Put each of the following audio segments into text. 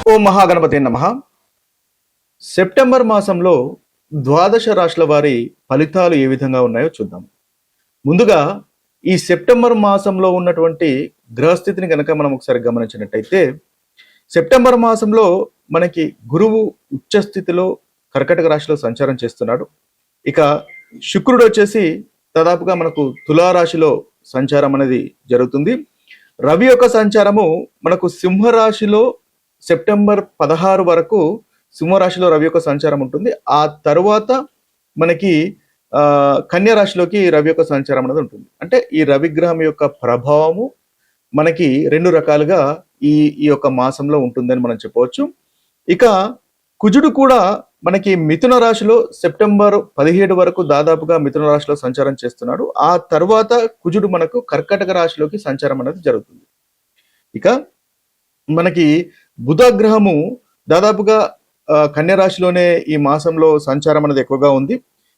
ఓం మహాగణపతి నమః. సెప్టెంబర్ మాసంలో ద్వాదశ రాశుల వారి ఫలితాలు ఏ విధంగా ఉన్నాయో చూద్దాం. ముందుగా ఈ సెప్టెంబర్ మాసంలో ఉన్నటువంటి గ్రహస్థితిని కనుక మనం ఒకసారి గమనించినట్టయితే, సెప్టెంబర్ మాసంలో మనకి గురువు ఉచ్చ స్థితిలో కర్కటక రాశిలో సంచారం చేస్తున్నాడు. ఇక శుక్రుడు వచ్చేసి దాదాపుగా మనకు తులారాశిలో సంచారం అనేది జరుగుతుంది. రవి యొక్క సంచారము మనకు సింహరాశిలో సెప్టెంబర్ 16 వరకు సింహరాశిలో రవి యొక్క సంచారం ఉంటుంది. ఆ తర్వాత మనకి కన్యా రాశిలోకి రవి యొక్క సంచారం అనేది ఉంటుంది. అంటే ఈ రవి గ్రహం యొక్క ప్రభావము మనకి రెండు రకాలుగా ఈ ఈ యొక్క మాసంలో ఉంటుందని మనం చెప్పవచ్చు. ఇక కుజుడు కూడా మనకి మిథున రాశిలో సెప్టెంబర్ 17 వరకు దాదాపుగా మిథున రాశిలో సంచారం చేస్తున్నాడు. ఆ తర్వాత కుజుడు మనకు కర్కటక రాశిలోకి సంచారం అనేది జరుగుతుంది. ఇక మనకి బుధ గ్రహము దాదాపుగా కన్యా రాశిలోనే ఈ మాసంలో సంచారం అనేది ఎక్కువగా ఉంది.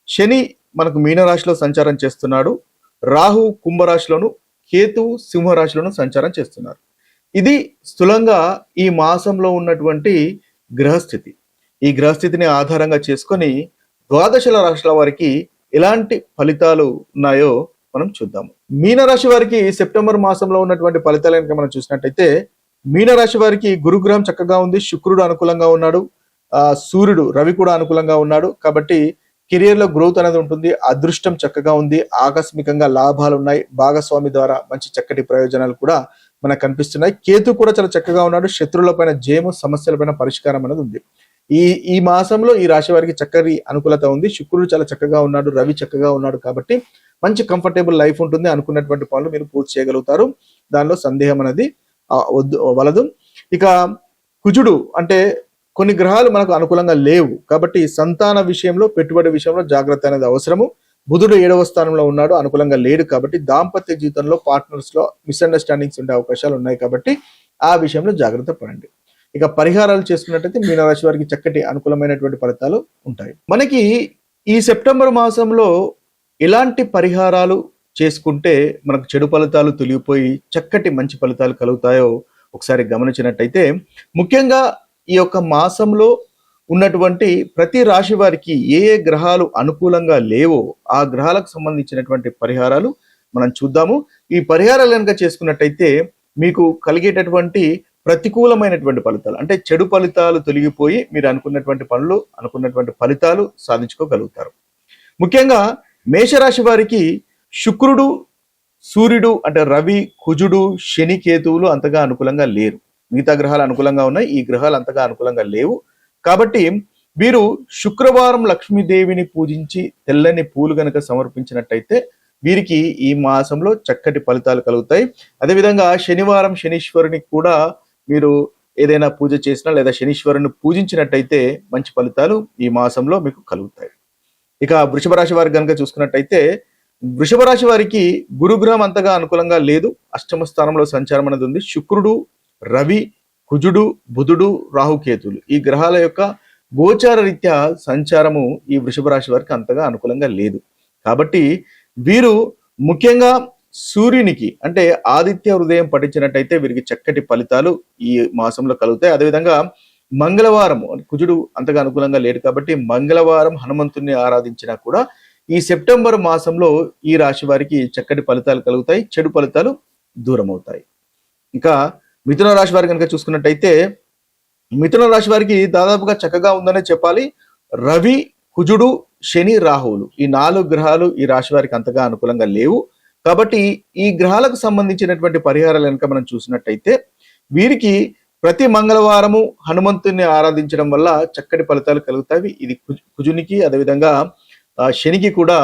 శని మనకు మీనరాశిలో సంచారం చేస్తున్నాడు. రాహు కుంభరాశిలోను, కేతు సింహరాశిలోను సంచారం చేస్తున్నారు. ఇది స్థూలంగా ఈ మాసంలో ఉన్నటువంటి గ్రహస్థితి. ఈ గ్రహస్థితిని ఆధారంగా చేసుకొని ద్వాదశ రాశుల వారికి ఎలాంటి ఫలితాలు ఉన్నాయో మనం చూద్దాము. మీనరాశి వారికి సెప్టెంబర్ మాసంలో ఉన్నటువంటి ఫలితాలు కనుక మనం చూసినట్టయితే, మీనరాశి వారికి గురుగ్రహం చక్కగా ఉంది, శుక్రుడు అనుకూలంగా ఉన్నాడు, సూర్యుడు రవి కూడా అనుకూలంగా ఉన్నాడు. కాబట్టి కెరియర్ లో గ్రోత్ అనేది ఉంటుంది, అదృష్టం చక్కగా ఉంది, ఆకస్మికంగా లాభాలు ఉన్నాయి, భాగస్వామి ద్వారా మంచి చక్కటి ప్రయోజనాలు కూడా మనకు కనిపిస్తున్నాయి. కేతు కూడా చాలా చక్కగా ఉన్నాడు, శత్రువుల పైన జయము, సమస్యల పైన పరిష్కారం అనేది ఉంది. ఈ మాసంలో ఈ రాశి వారికి చక్కటి అనుకూలత ఉంది. శుక్రుడు చాలా చక్కగా ఉన్నాడు, రవి చక్కగా ఉన్నాడు. కాబట్టి మంచి కంఫర్టబుల్ లైఫ్ ఉంటుంది, అనుకున్నటువంటి పనులు మీరు పూర్తి చేయగలుగుతారు, దానిలో సందేహం అనేది వలదు. ఇక కుజుడు అంటే కొన్ని గ్రహాలు మనకు అనుకూలంగా లేవు, కాబట్టి సంతాన విషయంలో, పెట్టుబడి విషయంలో జాగ్రత్త అనేది అవసరము. బుధుడు 7వ స్థానంలో ఉన్నాడు, అనుకూలంగా లేడు. కాబట్టి దాంపత్య జీవితంలో పార్ట్నర్స్ లో మిస్అండర్స్టాండింగ్స్ ఉండే అవకాశాలు ఉన్నాయి. కాబట్టి ఆ విషయంలో జాగ్రత్త పడండి. ఇక పరిహారాలు చేసుకున్నట్టయితే మీనరాశి వారికి చక్కటి అనుకూలమైనటువంటి ఫలితాలు ఉంటాయి. మనకి ఈ సెప్టెంబర్ మాసంలో ఎలాంటి పరిహారాలు చేసుకుంటే మనకు చెడు ఫలితాలు తొలగిపోయి చక్కటి మంచి ఫలితాలు కలుగుతాయో ఒకసారి గమనించినట్టయితే, ముఖ్యంగా ఈ యొక్క మాసంలో ఉన్నటువంటి ప్రతి రాశి వారికి ఏ ఏ గ్రహాలు అనుకూలంగా లేవో ఆ గ్రహాలకు సంబంధించినటువంటి పరిహారాలు మనం చూద్దాము. ఈ పరిహారాలు కనుక చేసుకున్నట్టయితే మీకు కలిగేటటువంటి ప్రతికూలమైనటువంటి ఫలితాలు, అంటే చెడు ఫలితాలు తొలగిపోయి మీరు అనుకున్నటువంటి పనులు, అనుకున్నటువంటి ఫలితాలు సాధించుకోగలుగుతారు. ముఖ్యంగా మేషరాశి వారికి శుక్రుడు, సూర్యుడు అంటే రవి, కుజుడు, శని, కేతువులు అంతగా అనుకూలంగా లేరు. మిగతా గ్రహాలు అనుకూలంగా ఉన్నాయి, ఈ గ్రహాలు అంతగా అనుకూలంగా లేవు. కాబట్టి వీరు శుక్రవారం లక్ష్మీదేవిని పూజించి తెల్లని పూలు గనక సమర్పించినట్టయితే వీరికి ఈ మాసంలో చక్కటి ఫలితాలు కలుగుతాయి. అదేవిధంగా శనివారం శనీశ్వరుని కూడా మీరు ఏదైనా పూజ చేసినా లేదా శనీశ్వరుని పూజించినట్టయితే మంచి ఫలితాలు ఈ మాసంలో మీకు కలుగుతాయి. ఇక వృషభ రాశి వారికి కనుక చూసుకున్నట్టయితే, వృషభ రాశి వారికి గురుగ్రహం అంతగా అనుకూలంగా లేదు, అష్టమ స్థానంలో సంచారం అనేది ఉంది. శుక్రుడు, రవి, కుజుడు, బుధుడు, రాహుకేతులు ఈ గ్రహాల యొక్క గోచార రీత్యా సంచారము ఈ వృషభ రాశి వారికి అంతగా అనుకూలంగా లేదు. కాబట్టి వీరు ముఖ్యంగా సూర్యునికి అంటే ఆదిత్య హృదయం పఠించినట్టయితే వీరికి చక్కటి ఫలితాలు ఈ మాసంలో కలుగుతాయి. అదేవిధంగా మంగళవారం, కుజుడు అంతగా అనుకూలంగా లేడు కాబట్టి మంగళవారం హనుమంతుని ఆరాధించినా కూడా ఈ సెప్టెంబర్ మాసంలో ఈ రాశి వారికి చక్కటి ఫలితాలు కలుగుతాయి, చెడు ఫలితాలు దూరం అవుతాయి. ఇంకా మిథున రాశి వారికి కనుక చూసుకున్నట్టయితే, మిథున రాశి వారికి దాదాపుగా చక్కగా ఉందనే చెప్పాలి. రవి, కుజుడు, శని, రాహువులు ఈ 4 గ్రహాలు ఈ రాశి వారికి అంతగా అనుకూలంగా లేవు. కాబట్టి ఈ గ్రహాలకు సంబంధించినటువంటి పరిహారాలు కనుక మనం చూసినట్టయితే వీరికి ప్రతి మంగళవారము హనుమంతుని ఆరాధించడం వల్ల చక్కటి ఫలితాలు కలుగుతాయి. ఇది కుజునికి అదేవిధంగా శనికి కూడా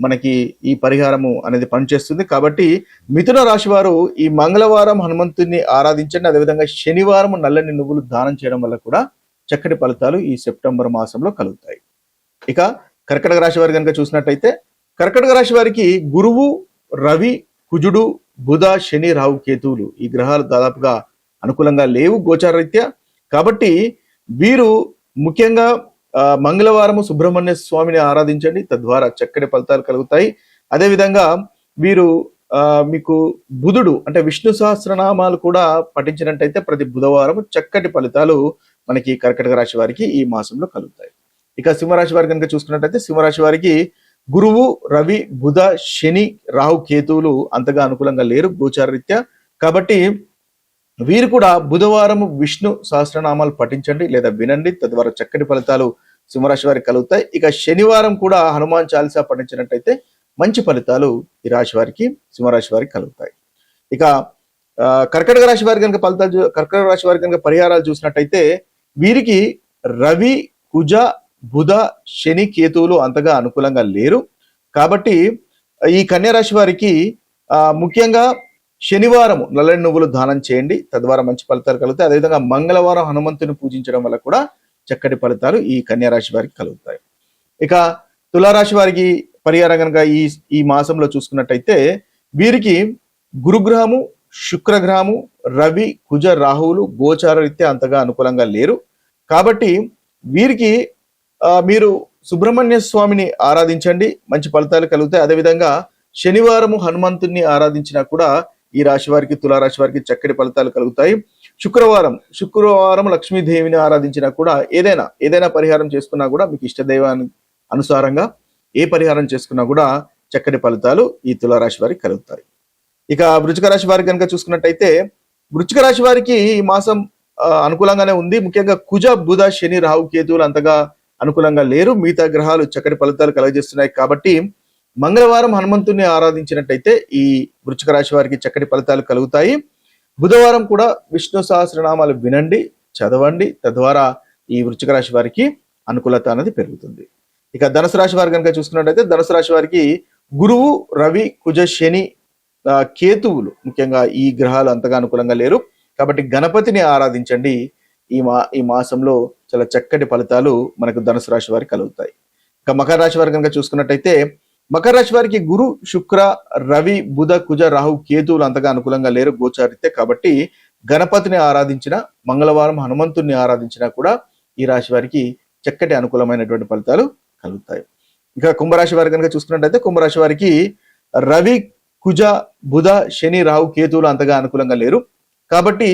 మనకి ఈ పరిహారము అనేది పనిచేస్తుంది. కాబట్టి మిథున రాశి వారు ఈ మంగళవారం హనుమంతుని ఆరాధించండి. అదేవిధంగా శనివారం నల్లని నువ్వులు దానం చేయడం వల్ల కూడా చక్కటి ఫలితాలు ఈ సెప్టెంబర్ మాసంలో కలుగుతాయి. ఇక కర్కటక రాశి వారి కనుక చూసినట్టయితే, కర్కటక రాశి వారికి గురువు, రవి, కుజుడు, బుధ, శని, రాహు, కేతువులు ఈ గ్రహాలు దాదాపుగా అనుకూలంగా లేవు గోచార రీత్యా. కాబట్టి వీరు ముఖ్యంగా మంగళవారము సుబ్రహ్మణ్య స్వామిని ఆరాధించండి, తద్వారా చక్కటి ఫలితాలు కలుగుతాయి. అదేవిధంగా వీరు మీకు బుధుడు అంటే విష్ణు సహస్రనామాలు కూడా పఠించినట్టయితే ప్రతి బుధవారం చక్కటి ఫలితాలు మనకి కర్కటక రాశి వారికి ఈ మాసంలో కలుగుతాయి. ఇక సింహరాశి వారి కనుక చూసుకున్నట్టయితే సింహరాశి వారికి గురువు, రవి, బుధ, శని, రాహు, కేతువులు అంతగా అనుకూలంగా లేరు గోచారరీత్యా. కాబట్టి వీరు కూడా బుధవారం విష్ణు సహస్రనామాలు పఠించండి లేదా వినండి, తద్వారా చక్కటి ఫలితాలు సింహరాశి వారికి కలుగుతాయి. ఇక శనివారం కూడా హనుమాన్ చాలీసా పఠించినట్టయితే మంచి ఫలితాలు ఈ రాశి వారికి సింహరాశి వారికి కలుగుతాయి. ఇక కర్కటక రాశి వారి కనుక కర్కటక రాశి వారి కనుక పరిహారాలు చూసినట్టయితే వీరికి రవి, కుజ, బుధ, శని, కేతువులు అంతగా అనుకూలంగా లేరు. కాబట్టి ఈ కన్యా రాశి వారికి ముఖ్యంగా శనివారం నల్లని నువ్వులు దానం చేయండి, తద్వారా మంచి ఫలితాలు కలుగుతాయి. అదేవిధంగా మంగళవారం హనుమంతుని పూజించడం వల్ల కూడా చక్కటి ఫలితాలు ఈ కన్యా రాశి వారికి కలుగుతాయి. ఇక తులారాశి వారికి పరిహారం కనుక ఈ మాసంలో చూసుకున్నట్టయితే వీరికి గురుగ్రహము, శుక్రగ్రహము, రవి, కుజ, రాహువులు గోచార రీత్యా అంతగా అనుకూలంగా లేరు. కాబట్టి వీరికి మీరు సుబ్రహ్మణ్య స్వామిని ఆరాధించండి, మంచి ఫలితాలు కలుగుతాయి. అదేవిధంగా శనివారము హనుమంతుని ఆరాధించినా కూడా ఈ రాశి వారికి తులారాశి వారికి చక్కటి ఫలితాలు కలుగుతాయి. శుక్రవారం లక్ష్మీదేవిని ఆరాధించినా కూడా ఏదైనా పరిహారం చేసుకున్నా కూడా మీకు ఇష్టదైవాన్ని అనుసారంగా ఏ పరిహారం చేసుకున్నా కూడా చక్కటి ఫలితాలు ఈ తులారాశి వారికి కలుగుతాయి. ఇక వృశ్చిక రాశి వారికి కనుక చూసుకున్నట్టయితే వృశ్చిక రాశి వారికి ఈ మాసం అనుకూలంగానే ఉంది. ముఖ్యంగా కుజ, బుధ, శని, రాహు, కేతువులు అంతగా అనుకూలంగా లేరు. మిగతా గ్రహాలు చక్కటి ఫలితాలు కలుగజేస్తున్నాయి. కాబట్టి మంగళవారం హనుమంతుని ఆరాధించినట్టయితే ఈ వృశ్చిక రాశి వారికి చక్కటి ఫలితాలు కలుగుతాయి. బుధవారం కూడా విష్ణు సహస్రనామాలు వినండి, చదవండి, తద్వారా ఈ వృశ్చిక రాశి వారికి అనుకూలత అనేది పెరుగుతుంది. ఇక ధనుసు రాశి వారి కనుక చూసుకున్నట్టయితే ధనుసు రాశి వారికి గురువు, రవి, కుజ, శని, కేతువులు ముఖ్యంగా ఈ గ్రహాలు అంతగా అనుకూలంగా లేరు. కాబట్టి గణపతిని ఆరాధించండి. ఈ మాసంలో చాలా చక్కటి ఫలితాలు మనకు ధనుసు రాశి వారికి కలుగుతాయి. ఇక మకర రాశి వారి కనుక చూసుకున్నట్టయితే మకర రాశి వారికి గురు, శుక్ర, రవి, బుధ, కుజ, రాహు, కేతువులు అంతగా అనుకూలంగా లేరు గోచారితే. కాబట్టి గణపతిని ఆరాధించిన, మంగళవారం హనుమంతుని ఆరాధించినా కూడా ఈ రాశి వారికి చక్కటి అనుకూలమైనటువంటి ఫలితాలు కలుగుతాయి. ఇక కుంభరాశి వారి కనుక చూసుకున్నట్టయితే కుంభరాశి వారికి రవి, కుజ, బుధ, శని, రాహు, కేతువులు అంతగా అనుకూలంగా లేరు. కాబట్టి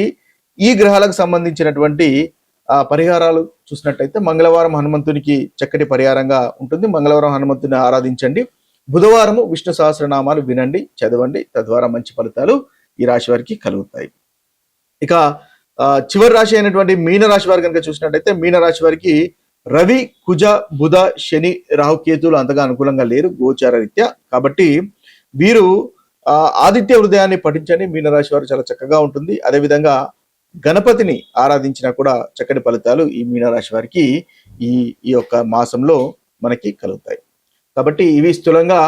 ఈ గ్రహాలకు సంబంధించినటువంటి పరిహారాలు చూసినట్టయితే మంగళవారం హనుమంతునికి చక్కటి పరిహారంగా ఉంటుంది. మంగళవారం హనుమంతుని ఆరాధించండి. బుధవారము విష్ణు సహస్రనామాలు వినండి, చదవండి, తద్వారా మంచి ఫలితాలు ఈ రాశి వారికి కలుగుతాయి. ఇక చివరి రాశి అయినటువంటి మీనరాశి వారి కనుక చూసినట్టయితే మీనరాశి వారికి రవి, కుజ, బుధ, శని, రాహు, కేతువులు అంతగా అనుకూలంగా లేరు గోచార రీత్యా. కాబట్టి వీరు ఆదిత్య హృదయాన్ని పఠించండి. మీనరాశి వారు చాలా చక్కగా ఉంటుంది. అదేవిధంగా గణపతిని ఆరాధించినా కూడా చక్కటి ఫలితాలు ఈ మీనరాశి వారికి ఈ యొక్క మాసంలో మనకి కలుగుతాయి. కాబట్టి ఇవి స్థూలంగా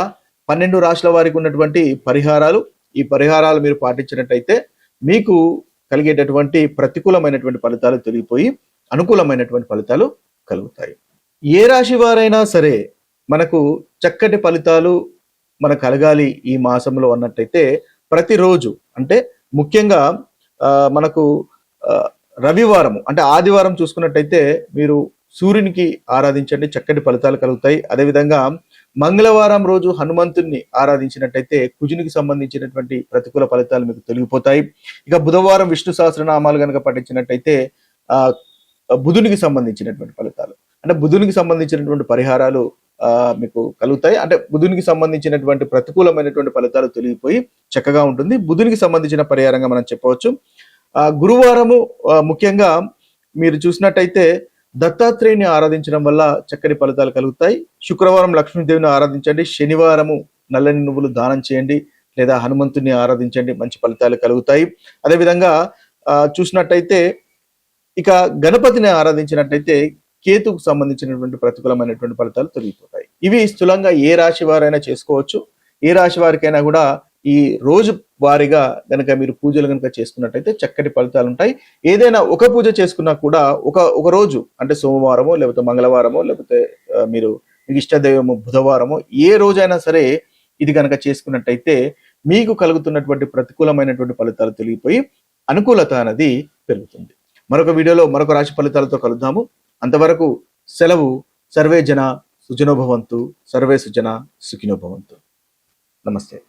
12 రాశుల వారికి ఉన్నటువంటి పరిహారాలు. ఈ పరిహారాలు మీరు పాటించినట్టయితే మీకు కలిగేటటువంటి ప్రతికూలమైనటువంటి ఫలితాలు తొలగిపోయి అనుకూలమైనటువంటి ఫలితాలు కలుగుతాయి. ఏ రాశి వారైనా సరే మనకు చక్కటి ఫలితాలు మనకు కలగాలి ఈ మాసంలో అన్నట్టయితే ప్రతిరోజు అంటే ముఖ్యంగా మనకు రవివారము అంటే ఆదివారం చూసుకున్నట్టయితే మీరు సూర్యునికి ఆరాధించండి, చక్కటి ఫలితాలు కలుగుతాయి. అదేవిధంగా మంగళవారం రోజు హనుమంతుని ఆరాధించినట్టయితే కుజునికి సంబంధించినటువంటి ప్రతికూల ఫలితాలు మీకు తొలగిపోతాయి. ఇక బుధవారం విష్ణు సహస్రనామాలు కనుక పఠించినట్టయితే బుధునికి సంబంధించినటువంటి ఫలితాలు అంటే బుధునికి సంబంధించినటువంటి పరిహారాలు మీకు కలుగుతాయి. అంటే బుధునికి సంబంధించినటువంటి ప్రతికూలమైనటువంటి ఫలితాలు తొలగిపోయి చక్కగా ఉంటుంది. బుధునికి సంబంధించిన పరిహారంగా మనం చెప్పవచ్చు. గురువారము ముఖ్యంగా మీరు చూసినట్టయితే దత్తాత్రేయుని ఆరాధించడం వల్ల చక్కటి ఫలితాలు కలుగుతాయి. శుక్రవారం లక్ష్మీదేవిని ఆరాధించండి. శనివారము నల్లని నువ్వులు దానం చేయండి లేదా హనుమంతుని ఆరాధించండి, మంచి ఫలితాలు కలుగుతాయి. అదేవిధంగా చూసినట్టయితే ఇక గణపతిని ఆరాధించినట్టయితే కేతుకు సంబంధించినటువంటి ప్రతికూలమైనటువంటి ఫలితాలు తొలగిపోతాయి. ఇవి స్థూలంగా ఏ రాశి వారైనా చేసుకోవచ్చు. ఏ రాశి వారికైనా కూడా ఈ రోజు వారిగా గనక మీరు పూజలు కనుక చేసుకున్నట్టయితే చక్కటి ఫలితాలు ఉంటాయి. ఏదైనా ఒక పూజ చేసుకున్నా కూడా ఒక రోజు అంటే సోమవారమో లేకపోతే మంగళవారమో లేకపోతే మీకు ఇష్టదైవము బుధవారమో ఏ రోజైనా సరే ఇది కనుక చేసుకున్నట్టయితే మీకు కలుగుతున్నటువంటి ప్రతికూలమైనటువంటి ఫలితాలు తొలగిపోయి అనుకూలత అనేది పెరుగుతుంది. మరొక వీడియోలో మరొక రాశి ఫలితాలతో కలుద్దాము. అంతవరకు సెలవు. సర్వే జన సుజనో భవంతు, సర్వే సుజన సుఖినో భవంతు. నమస్తే.